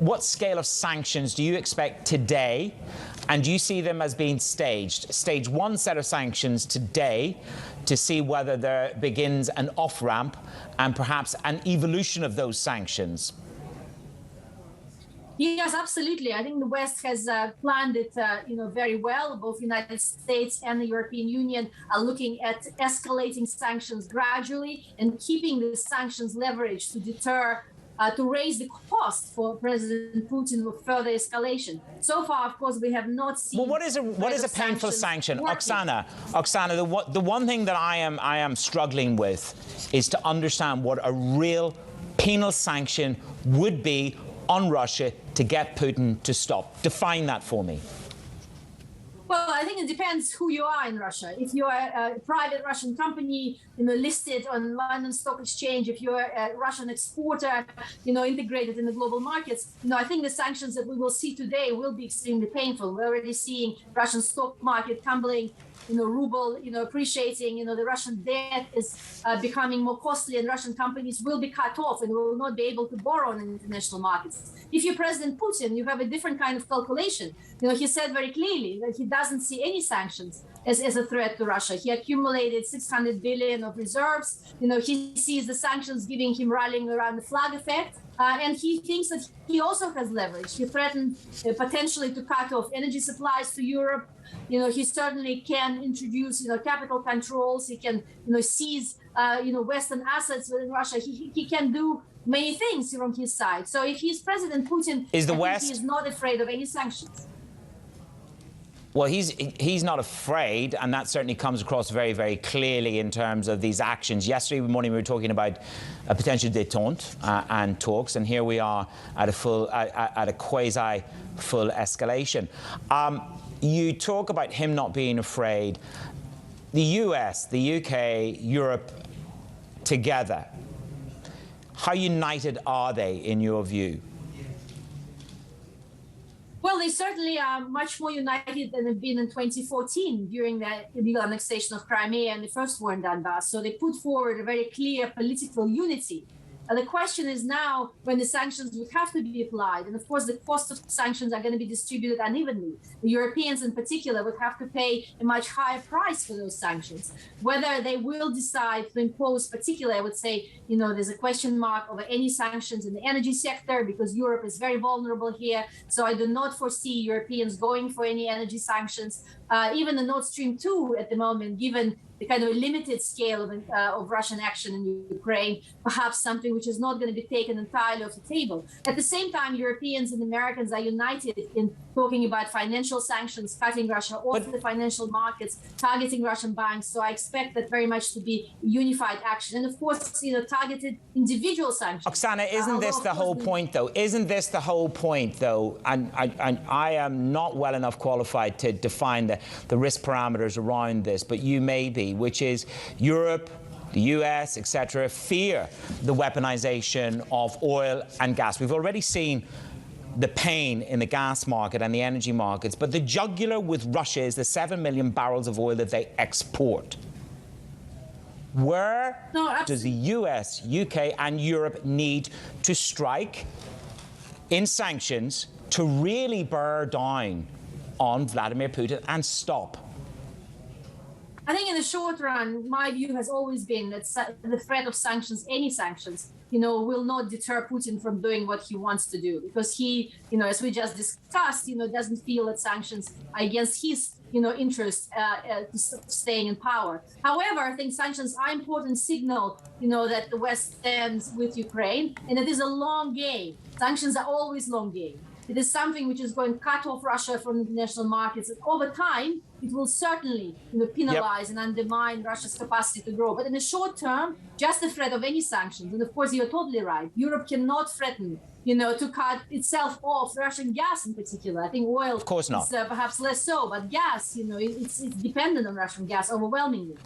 what scale of sanctions do you expect today? And do you see them as being staged? Stage one set of sanctions today to see whether there begins an off-ramp and perhaps an evolution of those sanctions. Yes, absolutely. I think the West has planned it, very well. Both the United States and the European Union are looking at escalating sanctions gradually and keeping the sanctions leverage to deter, to raise the cost for President Putin with further escalation. So far, of course, we have not seen. Well, what is a painful sanction, Oksana? The one thing that I am struggling with is to understand what a real penal sanction would be on Russia to get Putin to stop. Define that for me. Well, I think it depends who you are in Russia. If you are a private Russian company, listed on London Stock Exchange, if you're a Russian exporter, integrated in the global markets, I think the sanctions that we will see today will be extremely painful. We're already seeing Russian stock market tumbling, ruble, appreciating, the Russian debt is becoming more costly, and Russian companies will be cut off and will not be able to borrow in international markets. If you're President Putin, you have a different kind of calculation. He said very clearly that he doesn't see any sanctions as a threat to Russia. He accumulated 600 billion of reserves. He sees the sanctions giving him rallying around the flag effect. And he thinks that he also has leverage. He threatened potentially to cut off energy supplies to Europe. He certainly can introduce, capital controls. He can, seize, Western assets within Russia. He can do many things from his side. So if he's President Putin, he is not afraid of any sanctions. Well, he's not afraid, and that certainly comes across very, very clearly in terms of these actions. Yesterday morning we were talking about a potential détente and talks, and here we are at a quasi-full escalation. You talk about him not being afraid. The US, the UK, Europe together, how united are they in your view? Well, they certainly are much more united than they've been in 2014 during the illegal annexation of Crimea and the first war in Donbass. So they put forward a very clear political unity. The question is now when the sanctions would have to be applied. And of course, the cost of sanctions are going to be distributed unevenly. The Europeans in particular would have to pay a much higher price for those sanctions. Whether they will decide to impose particularly, I would say, there's a question mark over any sanctions in the energy sector because Europe is very vulnerable here. So I do not foresee Europeans going for any energy sanctions. Even the Nord Stream 2 at the moment, given the kind of a limited scale of Russian action in Ukraine, perhaps something which is not going to be taken entirely off the table. At the same time, Europeans and Americans are united in talking about financial sanctions, cutting Russia off the financial markets, targeting Russian banks. So I expect that very much to be unified action. And of course, targeted individual sanctions. Oksana, isn't this the whole point, though? Isn't this the whole point, though? And I am not well enough qualified to define the risk parameters around this, but you may be, which is Europe, the US, etc., fear the weaponization of oil and gas. We've already seen the pain in the gas market and the energy markets, but the jugular with Russia is the 7 million barrels of oil that they export. Where does the US, UK, and Europe need to strike in sanctions to really bear down on Vladimir Putin and stop? I think in the short run, my view has always been that the threat of sanctions, any sanctions, will not deter Putin from doing what he wants to do, because he, as we just discussed, doesn't feel that sanctions are against his, interest staying in power. However, I think sanctions are an important signal, that the West stands with Ukraine, and it is a long game. Sanctions are always long game. It is something which is going to cut off Russia from international markets. And over time, it will certainly penalize and undermine Russia's capacity to grow. But in the short term, just the threat of any sanctions, and of course, you're totally right, Europe cannot threaten, to cut itself off Russian gas in particular. I think oil of course not. is perhaps less so, but gas, it's dependent on Russian gas overwhelmingly.